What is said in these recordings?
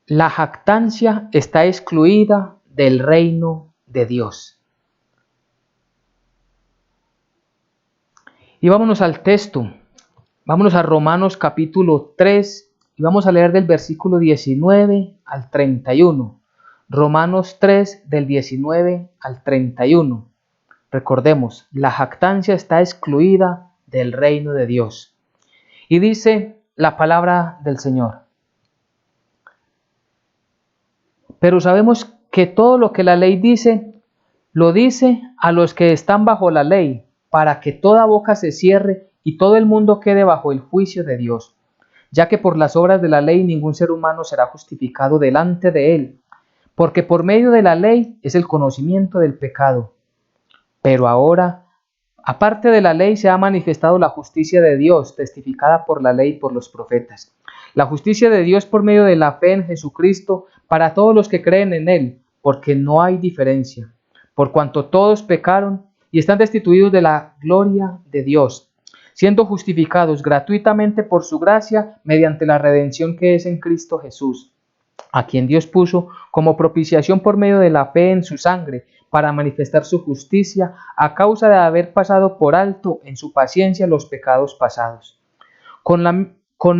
La jactancia está excluida del reino de Dios. Y vámonos al texto. Vámonos a Romanos capítulo 3 y vamos a leer del versículo 19 al 31. Romanos 3 del 19 al 31. Recordemos, la jactancia está excluida del reino de Dios. Y dice la palabra del Señor: pero sabemos que todo lo que la ley dice, lo dice a los que están bajo la ley, para que toda boca se cierre y todo el mundo quede bajo el juicio de Dios, ya que por las obras de la ley ningún ser humano será justificado delante de él, porque por medio de la ley es el conocimiento del pecado. Pero ahora, aparte de la ley, se ha manifestado la justicia de Dios, testificada por la ley y por los profetas. La justicia de Dios por medio de la fe en Jesucristo para todos los que creen en Él, porque no hay diferencia, por cuanto todos pecaron y están destituidos de la gloria de Dios, siendo justificados gratuitamente por su gracia mediante la redención que es en Cristo Jesús, a quien Dios puso como propiciación por medio de la fe en su sangre, para manifestar su justicia a causa de haber pasado por alto en su paciencia los pecados pasados, con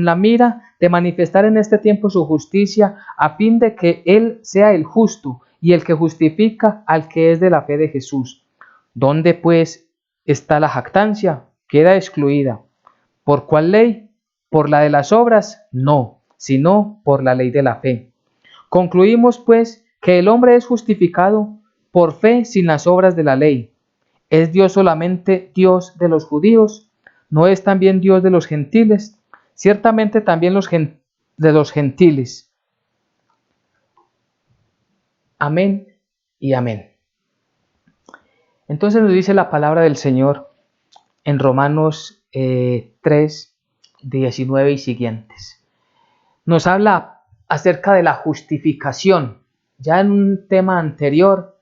la mira de manifestar en este tiempo su justicia, a fin de que Él sea el justo y el que justifica al que es de la fe de Jesús. ¿Dónde pues está la jactancia? Queda excluida. ¿Por cuál ley? ¿Por la de las obras? No, sino por la ley de la fe. Concluimos pues que el hombre es justificado por fe sin las obras de la ley. ¿Es Dios solamente Dios de los judíos? ¿No es también Dios de los gentiles? Ciertamente también de los gentiles. Amén y amén. Entonces nos dice la palabra del Señor en Romanos 3, 19 y siguientes. Nos habla acerca de la justificación. Ya en un tema anterior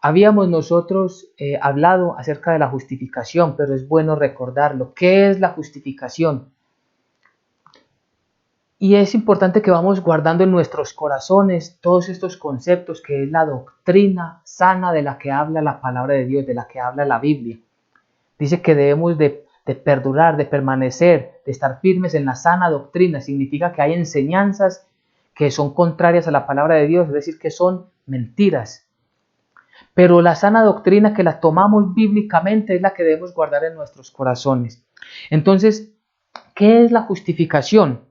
habíamos nosotros hablado acerca de la justificación, pero es bueno recordarlo. ¿Qué es la justificación? Y es importante que vamos guardando en nuestros corazones todos estos conceptos, que es la doctrina sana de la que habla la palabra de Dios, de la que habla la Biblia. Dice que debemos de perdurar, de permanecer, de estar firmes en la sana doctrina. Significa que hay enseñanzas que son contrarias a la palabra de Dios, es decir, que son mentiras. Pero la sana doctrina, que la tomamos bíblicamente, es la que debemos guardar en nuestros corazones. Entonces, ¿qué es la justificación?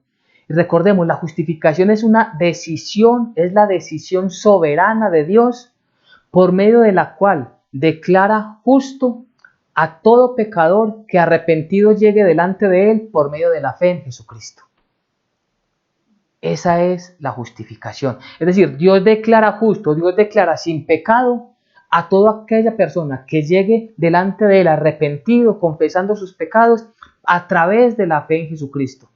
Y recordemos, la justificación es una decisión, es la decisión soberana de Dios, por medio de la cual declara justo a todo pecador que arrepentido llegue delante de él por medio de la fe en Jesucristo. Esa es la justificación. Es decir, Dios declara justo, Dios declara sin pecado a toda aquella persona que llegue delante de él arrepentido, confesando sus pecados a través de la fe en Jesucristo.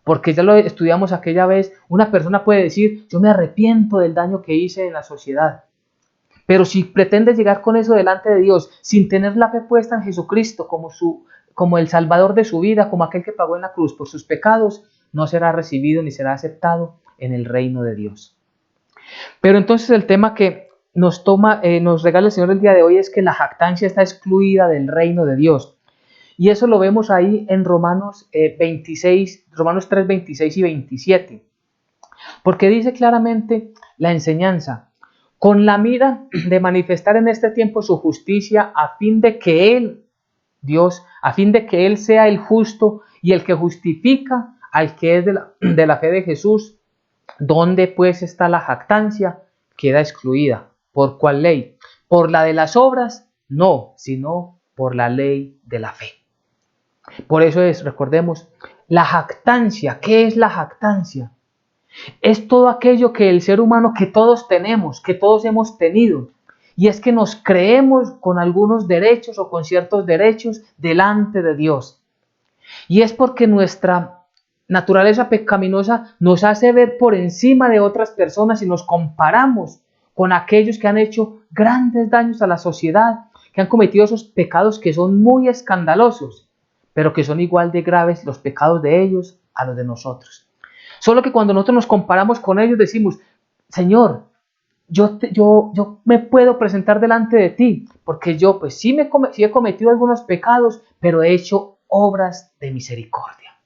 Porque ya lo estudiamos aquella vez, una persona puede decir: yo me arrepiento del daño que hice en la sociedad. Pero si pretende llegar con eso delante de Dios sin tener la fe puesta en Jesucristo como el Salvador de su vida, como aquel que pagó en la cruz por sus pecados, no será recibido ni será aceptado en el reino de Dios. Pero entonces el tema que nos regala el Señor el día de hoy es que la jactancia está excluida del reino de Dios. Y eso lo vemos ahí en Romanos 3, 26 y 27. Porque dice claramente la enseñanza: con la mira de manifestar en este tiempo su justicia, a fin de que Él, Dios, a fin de que Él sea el justo y el que justifica al que es de la fe de Jesús. ¿Dónde pues está la jactancia? Queda excluida. ¿Por cuál ley? ¿Por la de las obras? No, sino por la ley de la fe. Por eso recordemos, la jactancia. ¿Qué es la jactancia? Es todo aquello que el ser humano, que todos tenemos, que todos hemos tenido, y es que nos creemos con algunos derechos o con ciertos derechos delante de Dios. Y es porque nuestra naturaleza pecaminosa nos hace ver por encima de otras personas y nos comparamos con aquellos que han hecho grandes daños a la sociedad, que han cometido esos pecados que son muy escandalosos, pero que son igual de graves los pecados de ellos a los de nosotros. Solo que cuando nosotros nos comparamos con ellos decimos, Señor, yo me puedo presentar delante de ti, porque yo pues sí he cometido algunos pecados, pero he hecho obras de misericordia.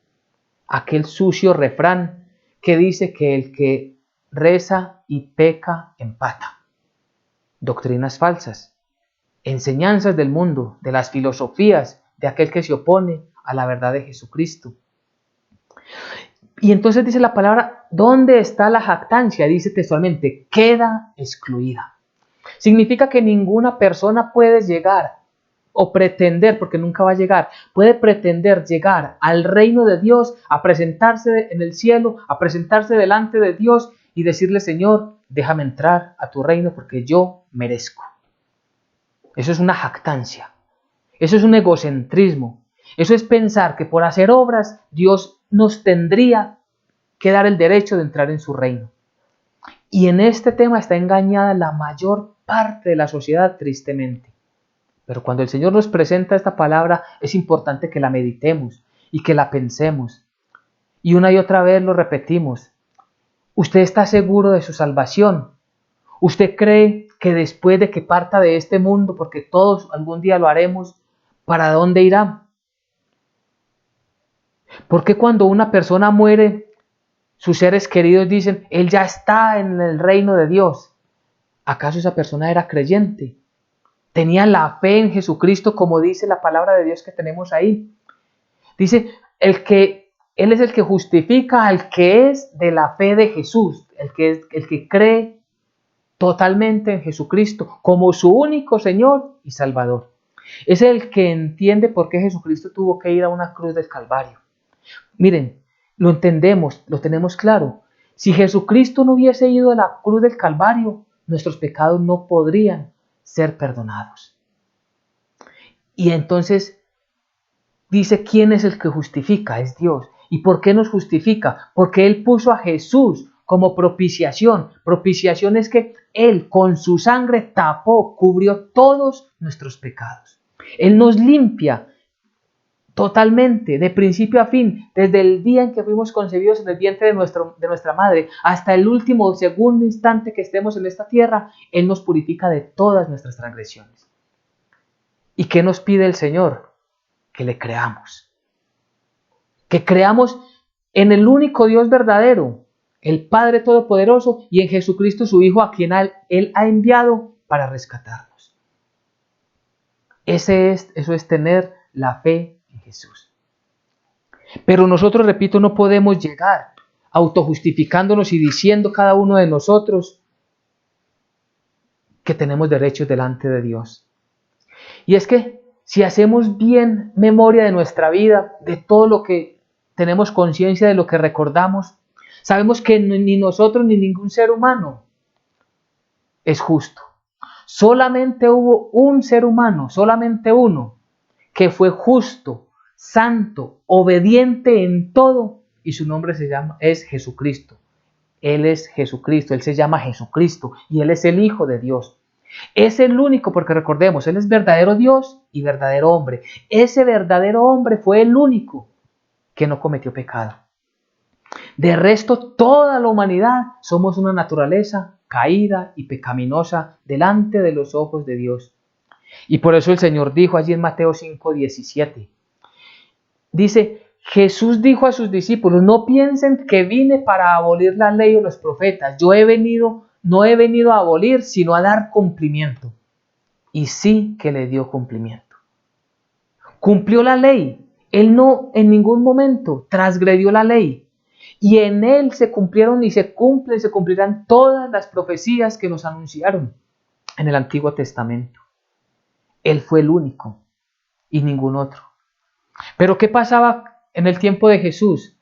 Aquel sucio refrán que dice que el que reza y peca empata. Doctrinas falsas, enseñanzas del mundo, de las filosofías, de aquel que se opone a la verdad de Jesucristo. Y entonces dice la palabra, ¿dónde está la jactancia? Dice textualmente, queda excluida. Significa que ninguna persona puede llegar o pretender, porque nunca va a llegar, puede pretender llegar al reino de Dios, a presentarse en el cielo, a presentarse delante de Dios y decirle, Señor, déjame entrar a tu reino porque yo merezco. Eso es una jactancia, eso es un egocentrismo, eso es pensar que por hacer obras Dios nos tendría que dar el derecho de entrar en su reino. Y en este tema está engañada la mayor parte de la sociedad, tristemente. Pero cuando el Señor nos presenta esta palabra, es importante que la meditemos y que la pensemos. Y una y otra vez lo repetimos. ¿Usted está seguro de su salvación? ¿Usted cree que después de que parta de este mundo, porque todos algún día lo haremos, ¿para dónde irá? ¿Por qué cuando una persona muere, sus seres queridos dicen, él ya está en el reino de Dios? ¿Acaso esa persona era creyente? ¿Tenía la fe en Jesucristo como dice la palabra de Dios que tenemos ahí? Dice, Él es el que justifica al que es de la fe de Jesús, el que cree totalmente en Jesucristo como su único Señor y Salvador. Es el que entiende por qué Jesucristo tuvo que ir a una cruz del Calvario. Miren, lo entendemos, lo tenemos claro. Si Jesucristo no hubiese ido a la cruz del Calvario, nuestros pecados no podrían ser perdonados. Y entonces dice, ¿quién es el que justifica? Es Dios. ¿Y por qué nos justifica? Porque Él puso a Jesús como propiciación. Propiciación es que Él con su sangre tapó, cubrió todos nuestros pecados. Él nos limpia totalmente, de principio a fin, desde el día en que fuimos concebidos en el vientre de nuestra madre, hasta el último segundo instante que estemos en esta tierra, Él nos purifica de todas nuestras transgresiones. ¿Y qué nos pide el Señor? Que le creamos. Que creamos en el único Dios verdadero, el Padre Todopoderoso, y en Jesucristo su Hijo, a quien Él ha enviado para rescatarnos. Eso es tener la fe en Jesús. Pero nosotros, repito, no podemos llegar autojustificándonos y diciendo cada uno de nosotros que tenemos derechos delante de Dios. Y es que si hacemos bien memoria de nuestra vida, de todo lo que tenemos conciencia, de lo que recordamos, sabemos que ni nosotros ni ningún ser humano es justo. Solamente hubo un ser humano, solamente uno, que fue justo, santo, obediente en todo, y su nombre es Jesucristo. Él es Jesucristo, Él se llama Jesucristo, y Él es el Hijo de Dios. Es el único, porque recordemos, Él es verdadero Dios y verdadero hombre. Ese verdadero hombre fue el único que no cometió pecado. De resto, toda la humanidad somos una naturaleza caída y pecaminosa delante de los ojos de Dios. Y por eso el Señor dijo allí en Mateo 5:17. Dice, Jesús dijo a sus discípulos, no piensen que vine para abolir la ley o los profetas. No he venido a abolir, sino a dar cumplimiento. Y sí que le dio cumplimiento. Cumplió la ley. Él no en ningún momento transgredió la ley. Y en Él se cumplieron y se cumplirán todas las profecías que nos anunciaron en el Antiguo Testamento. Él fue el único y ningún otro. Pero ¿qué pasaba en el tiempo de Jesús?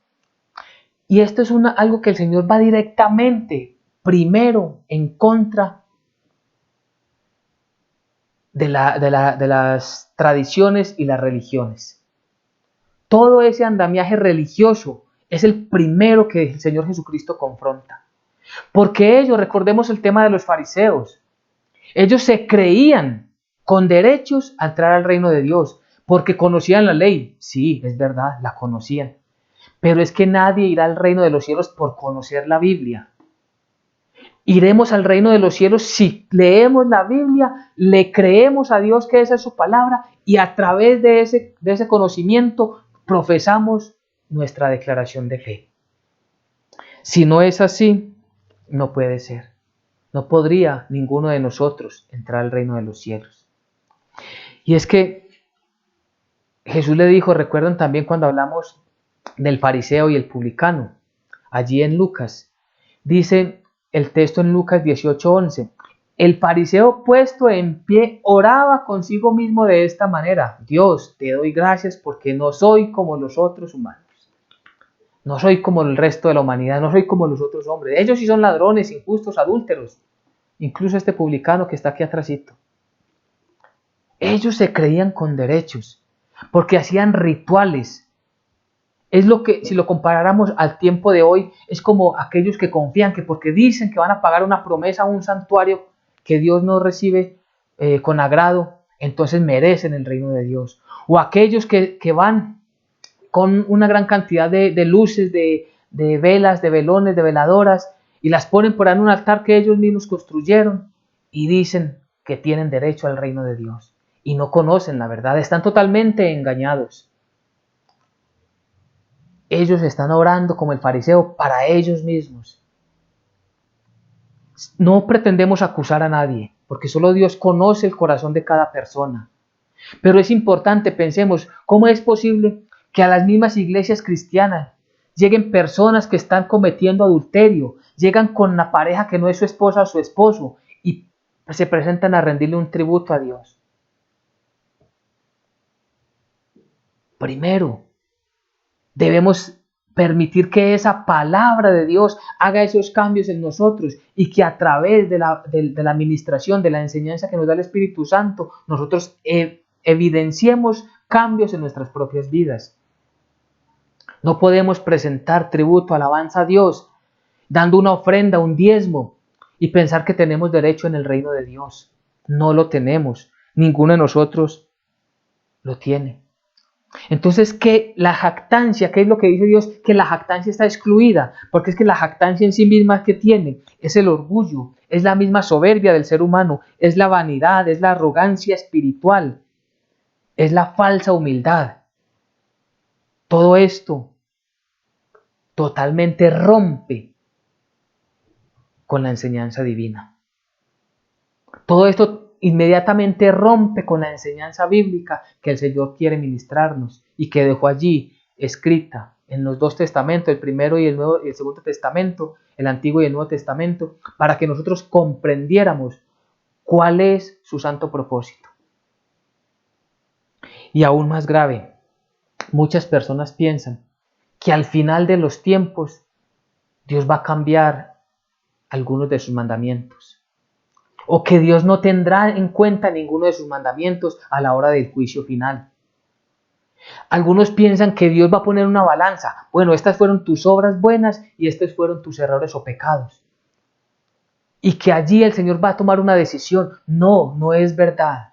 Y esto es algo que el Señor va directamente, primero, en contra de las tradiciones y las religiones. Todo ese andamiaje religioso es el primero que el Señor Jesucristo confronta. Porque ellos, recordemos el tema de los fariseos, ellos se creían con derechos a entrar al reino de Dios, porque conocían la ley. Sí, es verdad, la conocían. Pero es que nadie irá al reino de los cielos por conocer la Biblia. Iremos al reino de los cielos si leemos la Biblia, le creemos a Dios que esa es su palabra y a través de ese conocimiento profesamos nuestra declaración de fe. Si no es así, no puede ser. No podría ninguno de nosotros entrar al reino de los cielos. Y es que Jesús le dijo, recuerdan también cuando hablamos del fariseo y el publicano, allí en Lucas, dice el texto en Lucas 18:11, el fariseo puesto en pie oraba consigo mismo de esta manera, Dios, te doy gracias porque no soy como los otros humanos, no soy como el resto de la humanidad, no soy como los otros hombres, ellos sí son ladrones, injustos, adúlteros, incluso este publicano que está aquí atrásito. Ellos se creían con derechos, porque hacían rituales. Es lo que, si lo comparáramos al tiempo de hoy, es como aquellos que confían que porque dicen que van a pagar una promesa a un santuario que Dios no recibe con agrado, entonces merecen el reino de Dios. O aquellos que van con una gran cantidad de luces, de velas, de velones, de veladoras, y las ponen por ahí en un altar que ellos mismos construyeron, y dicen que tienen derecho al reino de Dios. Y no conocen la verdad, están totalmente engañados. Ellos están orando como el fariseo para ellos mismos. No pretendemos acusar a nadie, porque solo Dios conoce el corazón de cada persona. Pero es importante, pensemos, ¿cómo es posible que a las mismas iglesias cristianas lleguen personas que están cometiendo adulterio, llegan con una pareja que no es su esposa o su esposo y se presentan a rendirle un tributo a Dios? Primero, debemos permitir que esa palabra de Dios haga esos cambios en nosotros y que a través de la administración, de la enseñanza que nos da el Espíritu Santo, nosotros evidenciemos cambios en nuestras propias vidas. No podemos presentar tributo, alabanza a Dios, dando una ofrenda, un diezmo, y pensar que tenemos derecho en el reino de Dios. No lo tenemos. Ninguno de nosotros lo tiene. Entonces, ¿qué? La jactancia, ¿qué es lo que dice Dios? Que la jactancia está excluida, porque es que la jactancia en sí misma que tiene es el orgullo, es la misma soberbia del ser humano, es la vanidad, es la arrogancia espiritual, es la falsa humildad. Todo esto totalmente rompe con la enseñanza divina. Todo esto inmediatamente rompe con la enseñanza bíblica que el Señor quiere ministrarnos y que dejó allí escrita en los dos testamentos, el primero y el segundo testamento, el Antiguo y el Nuevo Testamento, para que nosotros comprendiéramos cuál es su santo propósito. Y aún más grave, muchas personas piensan que al final de los tiempos Dios va a cambiar algunos de sus mandamientos, o que Dios no tendrá en cuenta ninguno de sus mandamientos a la hora del juicio final. Algunos piensan que Dios va a poner una balanza. Bueno, estas fueron tus obras buenas y estos fueron tus errores o pecados. Y que allí el Señor va a tomar una decisión. No, no es verdad.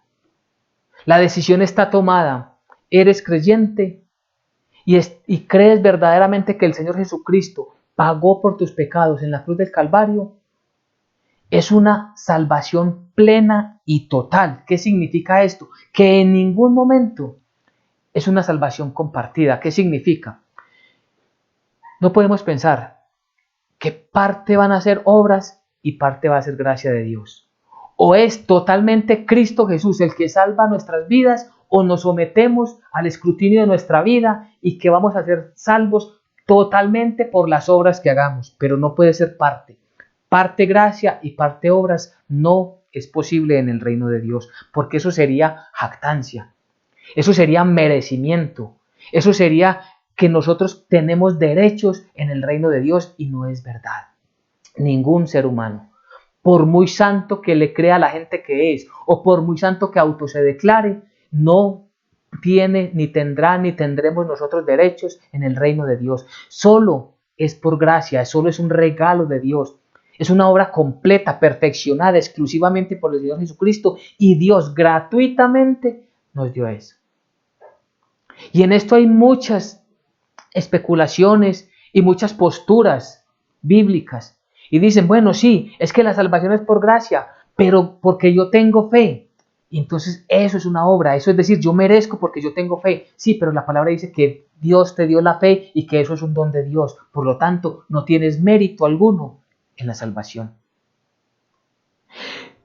La decisión está tomada. Eres creyente y crees verdaderamente que el Señor Jesucristo pagó por tus pecados en la cruz del Calvario. Es una salvación plena y total. ¿Qué significa esto? Que en ningún momento es una salvación compartida. ¿Qué significa? No podemos pensar que parte van a ser obras y parte va a ser gracia de Dios. O es totalmente Cristo Jesús el que salva nuestras vidas, o nos sometemos al escrutinio de nuestra vida y que vamos a ser salvos totalmente por las obras que hagamos. Pero no puede ser parte. Parte gracia y parte obras no es posible en el reino de Dios, porque eso sería jactancia, eso sería merecimiento, eso sería que nosotros tenemos derechos en el reino de Dios y no es verdad. Ningún ser humano, por muy santo que le crea a la gente que es, o por muy santo que auto se declare, no tiene, ni tendrá, ni tendremos nosotros derechos en el reino de Dios. Solo es por gracia, solo es un regalo de Dios. Es una obra completa, perfeccionada exclusivamente por el Señor Jesucristo y Dios gratuitamente nos dio eso. Y en esto hay muchas especulaciones y muchas posturas bíblicas. Y dicen, bueno, sí, es que la salvación es por gracia, pero porque yo tengo fe. Y entonces eso es una obra, eso es decir, yo merezco porque yo tengo fe. Sí, pero la palabra dice que Dios te dio la fe y que eso es un don de Dios. Por lo tanto, no tienes mérito alguno en la salvación.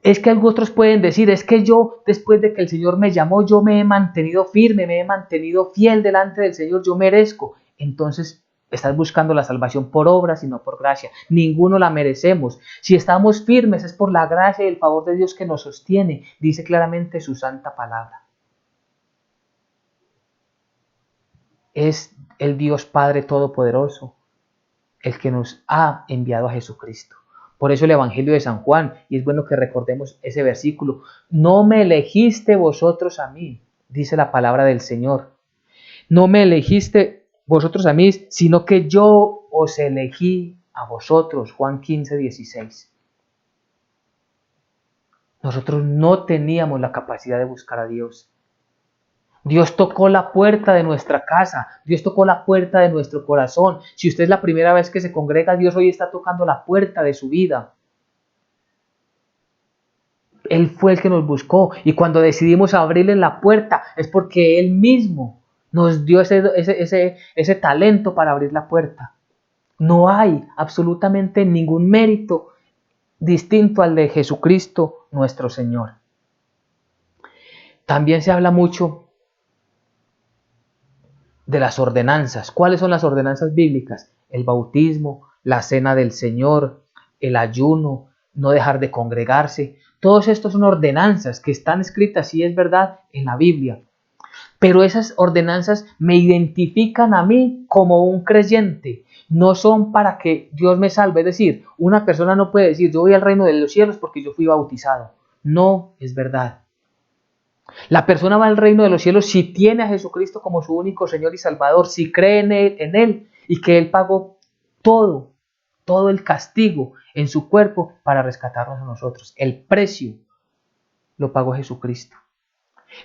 Es que otros pueden decir, es que yo, después de que el Señor me llamó, yo me he mantenido firme, me he mantenido fiel delante del Señor, yo merezco. Entonces, estás buscando la salvación por obras y no por gracia. Ninguno la merecemos. Si estamos firmes es por la gracia y el favor de Dios que nos sostiene, dice claramente su santa palabra. Es el Dios Padre Todopoderoso el que nos ha enviado a Jesucristo. Por eso el Evangelio de San Juan, y es bueno que recordemos ese versículo, no me elegiste vosotros a mí, dice la palabra del Señor. No me elegiste vosotros a mí, sino que yo os elegí a vosotros. Juan 15, 16. Nosotros no teníamos la capacidad de buscar a Dios. Dios tocó la puerta de nuestra casa, Dios tocó la puerta de nuestro corazón. Si usted es la primera vez que se congrega, Dios hoy está tocando la puerta de su vida. Él fue el que nos buscó y cuando decidimos abrirle la puerta es porque Él mismo nos dio ese talento para abrir la puerta. No hay absolutamente ningún mérito distinto al de Jesucristo nuestro Señor. También se habla mucho de las ordenanzas. ¿Cuáles son las ordenanzas bíblicas? El bautismo, la cena del Señor, el ayuno, no dejar de congregarse. Todos estos son ordenanzas que están escritas, sí es verdad, en la Biblia. Pero esas ordenanzas me identifican a mí como un creyente. No son para que Dios me salve. Es decir, una persona no puede decir, yo voy al reino de los cielos porque yo fui bautizado. No es verdad. La persona va al reino de los cielos si tiene a Jesucristo como su único Señor y Salvador, si cree en Él y que Él pagó todo el castigo en su cuerpo para rescatarnos a nosotros. El precio lo pagó Jesucristo.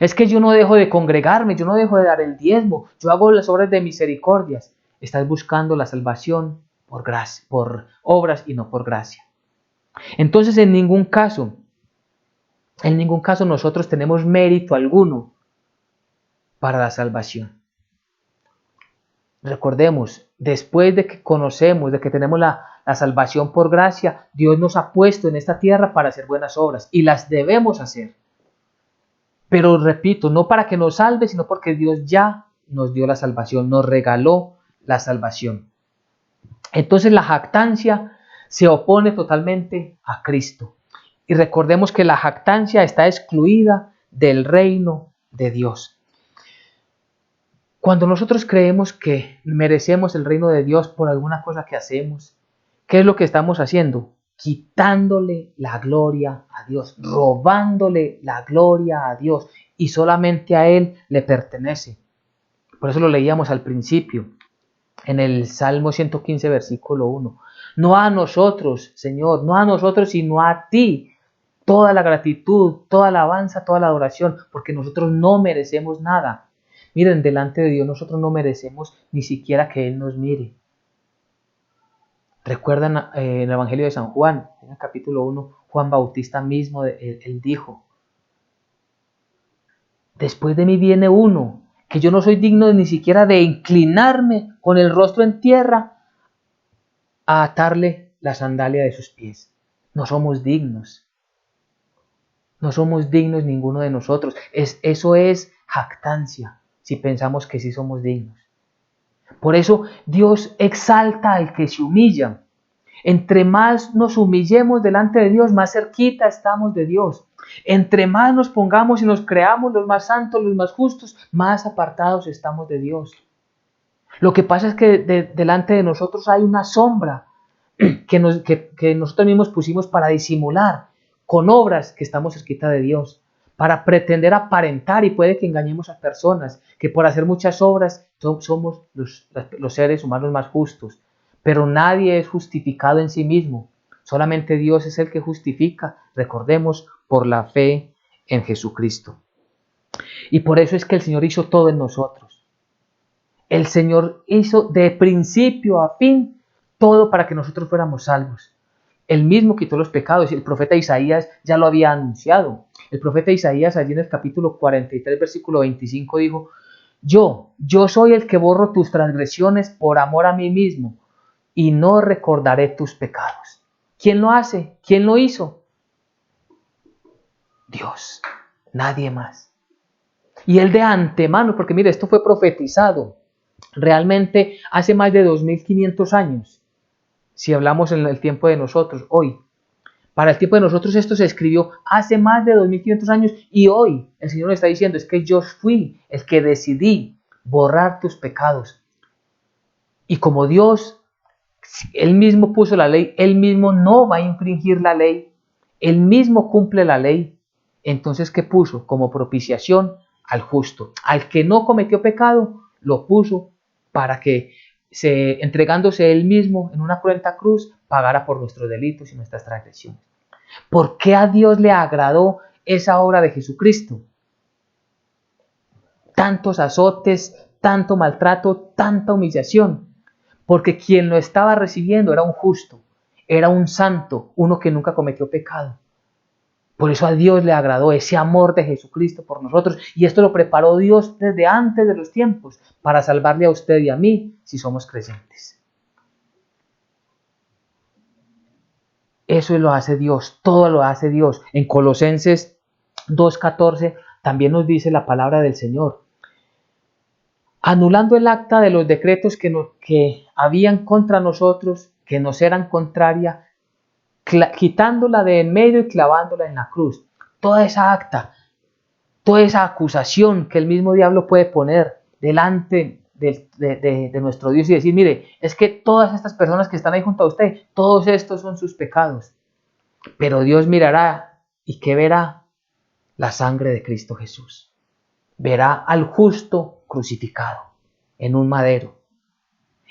Es que yo no dejo de congregarme, yo no dejo de dar el diezmo, yo hago las obras de misericordias. Estás buscando la salvación por gracia, por obras y no por gracia. Entonces, en ningún caso nosotros tenemos mérito alguno para la salvación. Recordemos, después de que conocemos, de que tenemos la salvación por gracia, Dios nos ha puesto en esta tierra para hacer buenas obras y las debemos hacer. Pero repito, no para que nos salve, sino porque Dios ya nos dio la salvación, nos regaló la salvación. Entonces la jactancia se opone totalmente a Cristo. Y recordemos que la jactancia está excluida del reino de Dios. Cuando nosotros creemos que merecemos el reino de Dios por alguna cosa que hacemos, ¿qué es lo que estamos haciendo? Quitándole la gloria a Dios, robándole la gloria a Dios y solamente a Él le pertenece. Por eso lo leíamos al principio, en el Salmo 115, versículo 1. No a nosotros, Señor, no a nosotros, sino a ti. Toda la gratitud, toda la alabanza, toda la adoración, porque nosotros no merecemos nada. Miren, delante de Dios nosotros no merecemos ni siquiera que Él nos mire. Recuerdan en el Evangelio de San Juan, en el capítulo 1, Juan Bautista mismo, él dijo, después de mí viene uno, que yo no soy digno ni siquiera de inclinarme con el rostro en tierra a atarle la sandalia de sus pies. No somos dignos. No somos dignos ninguno de nosotros. Eso es jactancia, si pensamos que sí somos dignos. Por eso Dios exalta al que se humilla. Entre más nos humillemos delante de Dios, más cerquita estamos de Dios. Entre más nos pongamos y nos creamos los más santos, los más justos, más apartados estamos de Dios. Lo que pasa es que delante de nosotros hay una sombra que nosotros mismos pusimos para disimular con obras que estamos cerquita de Dios, para pretender aparentar, y puede que engañemos a personas, que por hacer muchas obras somos los seres humanos más justos. Pero nadie es justificado en sí mismo. Solamente Dios es el que justifica, recordemos, por la fe en Jesucristo. Y por eso es que el Señor hizo todo en nosotros. El Señor hizo de principio a fin todo para que nosotros fuéramos salvos. Él mismo quitó los pecados y el profeta Isaías ya lo había anunciado. El profeta Isaías allí en el capítulo 43, versículo 25 dijo: yo soy el que borro tus transgresiones por amor a mí mismo y no recordaré tus pecados. ¿Quién lo hace? ¿Quién lo hizo? Dios, nadie más. Y él de antemano, porque mire, esto fue profetizado realmente hace más de 2500 años, si hablamos en el tiempo de nosotros, hoy. Para el tiempo de nosotros esto se escribió hace más de 2500 años y hoy el Señor nos está diciendo: es que yo fui el que decidí borrar tus pecados. Y como Dios, Él mismo puso la ley, Él mismo no va a infringir la ley, Él mismo cumple la ley. Entonces, ¿qué puso? Como propiciación al justo. Al que no cometió pecado, lo puso para que, entregándose Él mismo en una cruenta cruz, pagara por nuestros delitos y nuestras transgresiones. ¿Por qué a Dios le agradó esa obra de Jesucristo? Tantos azotes, tanto maltrato, tanta humillación. Porque quien lo estaba recibiendo era un justo, era un santo, uno que nunca cometió pecado. Por eso a Dios le agradó ese amor de Jesucristo por nosotros. Y esto lo preparó Dios desde antes de los tiempos para salvarle a usted y a mí si somos creyentes. Eso lo hace Dios, todo lo hace Dios. En Colosenses 2:14 también nos dice la palabra del Señor: anulando el acta de los decretos que habían contra nosotros, que nos eran contraria, quitándola de en medio y clavándola en la cruz. Toda esa acta, toda esa acusación que el mismo diablo puede poner delante de nuestro Dios y decir: mire, es que todas estas personas que están ahí junto a usted, todos estos son sus pecados. Pero Dios mirará y ¿qué verá? La sangre de Cristo Jesús. Verá al justo crucificado en un madero.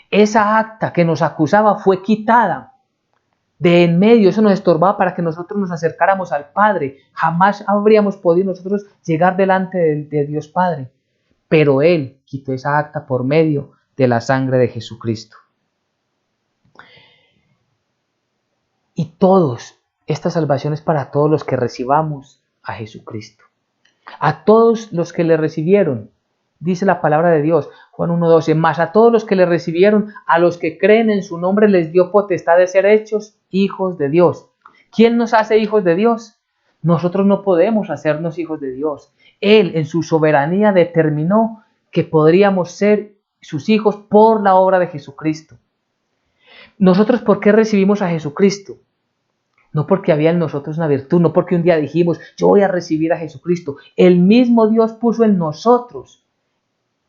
Esa acta que nos acusaba fue quitada de en medio. Eso nos estorbaba para que nosotros nos acercáramos al Padre. Jamás habríamos podido nosotros llegar delante de Dios Padre. Pero Él quitó esa acta por medio de la sangre de Jesucristo. Y esta salvación es para todos los que recibamos a Jesucristo. A todos los que le recibieron, dice la palabra de Dios, Juan 1:12, mas a todos los que le recibieron, a los que creen en su nombre, les dio potestad de ser hechos hijos de Dios. ¿Quién nos hace hijos de Dios? Nosotros no podemos hacernos hijos de Dios. Él en su soberanía determinó que podríamos ser sus hijos por la obra de Jesucristo. ¿Nosotros por qué recibimos a Jesucristo? No porque había en nosotros una virtud, no porque un día dijimos: yo voy a recibir a Jesucristo. El mismo Dios puso en nosotros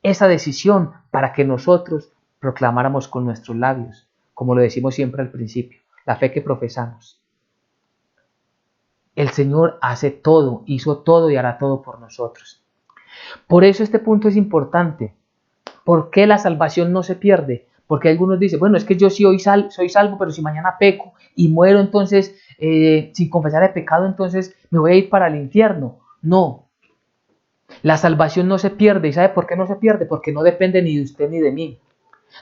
esa decisión para que nosotros proclamáramos con nuestros labios, como lo decimos siempre al principio, la fe que profesamos. El Señor hace todo, hizo todo y hará todo por nosotros. Por eso este punto es importante. ¿Por qué la salvación no se pierde? Porque algunos dicen: bueno, es que yo sí hoy soy salvo, pero si mañana peco y muero entonces sin confesar el pecado, entonces me voy a ir para el infierno. No, la salvación no se pierde. ¿Y sabe por qué no se pierde? Porque no depende ni de usted ni de mí.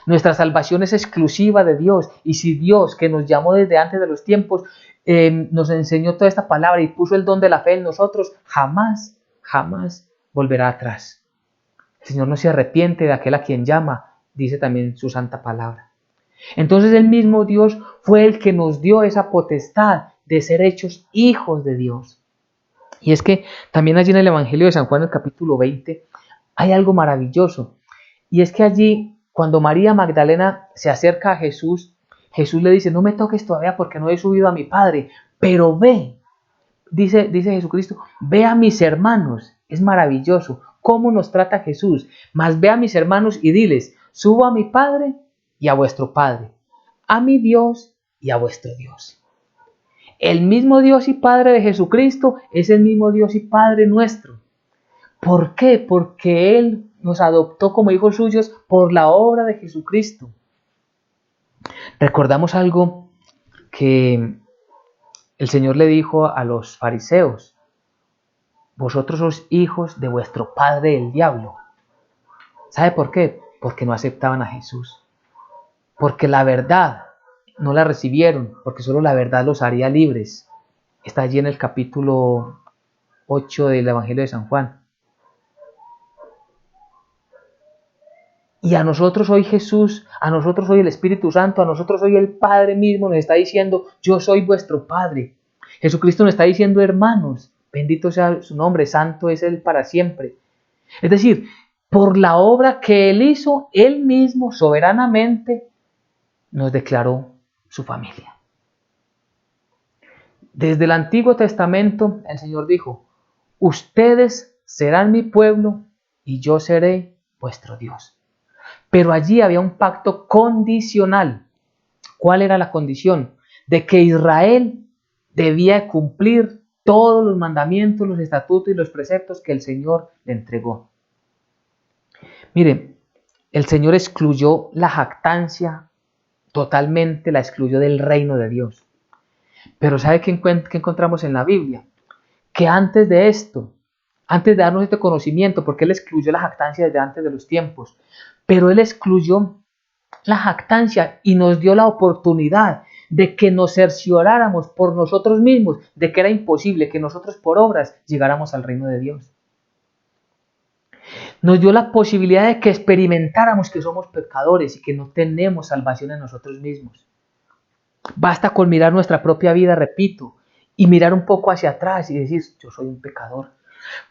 Nuestra salvación es exclusiva de Dios. Y si Dios, que nos llamó desde antes de los tiempos, nos enseñó toda esta palabra y puso el don de la fe en nosotros, jamás, jamás volverá atrás. El Señor no se arrepiente de aquel a quien llama, dice también su santa palabra. Entonces el mismo Dios fue el que nos dio esa potestad de ser hechos hijos de Dios. Y es que también allí en el Evangelio de San Juan, el capítulo 20, hay algo maravilloso. Y es que allí, cuando María Magdalena se acerca a Jesús, Jesús le dice: no me toques todavía porque no he subido a mi Padre, pero ve, dice Jesucristo, ve a mis hermanos. Es maravilloso cómo nos trata Jesús. Mas ve a mis hermanos y diles: subo a mi Padre y a vuestro Padre, a mi Dios y a vuestro Dios. El mismo Dios y Padre de Jesucristo es el mismo Dios y Padre nuestro. ¿Por qué? Porque Él nos adoptó como hijos suyos por la obra de Jesucristo. Recordamos algo que el Señor le dijo a los fariseos: vosotros sois hijos de vuestro padre el diablo. ¿Sabe por qué? porque no aceptaban a Jesús, porque la verdad no la recibieron, porque solo la verdad los haría libres. Está allí en el capítulo 8 del Evangelio de San Juan. Y a nosotros hoy Jesús, a nosotros hoy el Espíritu Santo, a nosotros hoy el Padre mismo nos está diciendo, yo soy vuestro Padre. Jesucristo nos está diciendo, hermanos, bendito sea su nombre, santo es Él para siempre. Es decir, por la obra que Él hizo, Él mismo soberanamente nos declaró su familia. Desde el Antiguo Testamento, el Señor dijo, ustedes serán mi pueblo y yo seré vuestro Dios. Pero allí había un pacto condicional. ¿Cuál era la condición? De que Israel debía cumplir todos los mandamientos, los estatutos y los preceptos que el Señor le entregó. Miren, el Señor excluyó la jactancia, totalmente la excluyó del reino de Dios. Pero ¿sabe qué encontramos en la Biblia? Que antes de esto, antes de darnos este conocimiento, porque Él excluyó la jactancia desde antes de los tiempos, pero Él excluyó la jactancia y nos dio la oportunidad de que nos cercioráramos por nosotros mismos de que era imposible que nosotros por obras llegáramos al reino de Dios. Nos dio la posibilidad de que experimentáramos que somos pecadores y que no tenemos salvación en nosotros mismos. Basta con mirar nuestra propia vida, repito, y mirar un poco hacia atrás y decir, yo soy un pecador.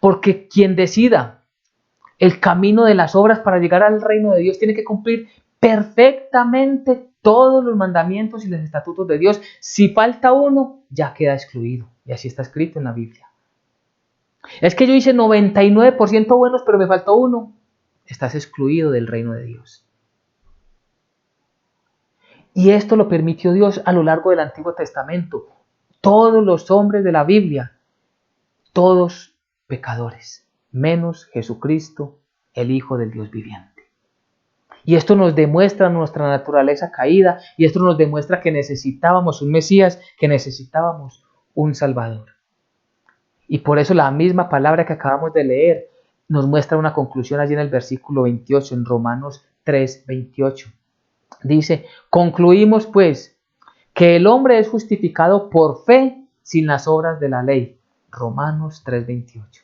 Porque quien decida el camino de las obras para llegar al reino de Dios tiene que cumplir perfectamente todos los mandamientos y los estatutos de Dios. Si falta uno, ya queda excluido. Y así está escrito en la Biblia. Es que yo hice 99% buenos, pero me faltó uno. Estás excluido del reino de Dios. Y esto lo permitió Dios a lo largo del Antiguo Testamento. Todos los hombres de la Biblia, todos pecadores, menos Jesucristo, el Hijo del Dios viviente. Y esto nos demuestra nuestra naturaleza caída, y esto nos demuestra que necesitábamos un Mesías, que necesitábamos un Salvador. Y por eso la misma palabra que acabamos de leer nos muestra una conclusión allí en el versículo 28, en Romanos 3, 28. Dice, concluimos pues que el hombre es justificado por fe sin las obras de la ley. Romanos 3, 28.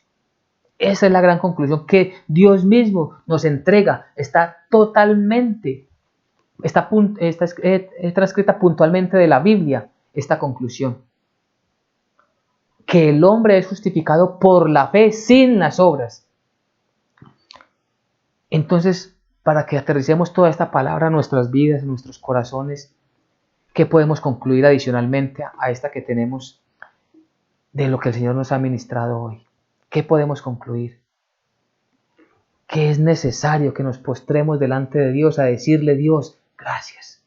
Esa es la gran conclusión que Dios mismo nos entrega. Está totalmente, está transcrita puntualmente de la Biblia esta conclusión. Que el hombre es justificado por la fe sin las obras. Entonces, para que aterricemos toda esta palabra en nuestras vidas, en nuestros corazones, ¿qué podemos concluir adicionalmente a esta que tenemos de lo que el Señor nos ha ministrado hoy? ¿Qué podemos concluir? Que es necesario que nos postremos delante de Dios a decirle, Dios, gracias.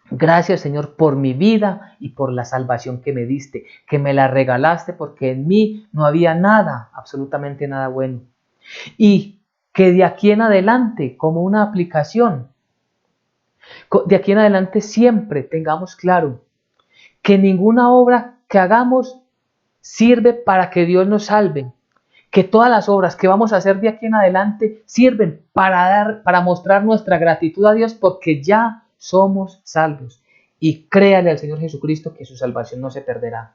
Gracias, Señor, por mi vida y por la salvación que me diste, que me la regalaste porque en mí no había nada, absolutamente nada bueno. Y que de aquí en adelante, como una aplicación, de aquí en adelante siempre tengamos claro que ninguna obra que hagamos sirve para que Dios nos salve, que todas las obras que vamos a hacer de aquí en adelante sirven para mostrar nuestra gratitud a Dios porque ya somos salvos. Y créale al Señor Jesucristo que su salvación no se perderá.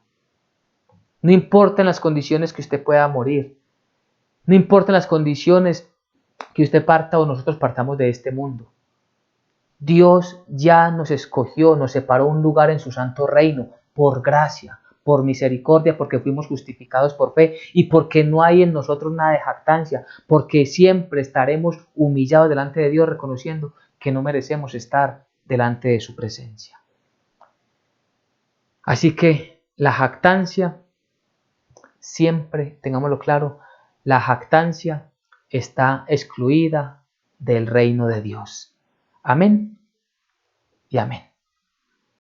No importa en las condiciones que usted pueda morir, no importa en las condiciones que usted parta o nosotros partamos de este mundo. Dios ya nos escogió, nos separó un lugar en su santo reino por gracia, por misericordia, porque fuimos justificados por fe y porque no hay en nosotros nada de jactancia, porque siempre estaremos humillados delante de Dios reconociendo que no merecemos estar delante de su presencia. Así que la jactancia, siempre, tengámoslo claro, la jactancia está excluida del reino de Dios. Amén y amén.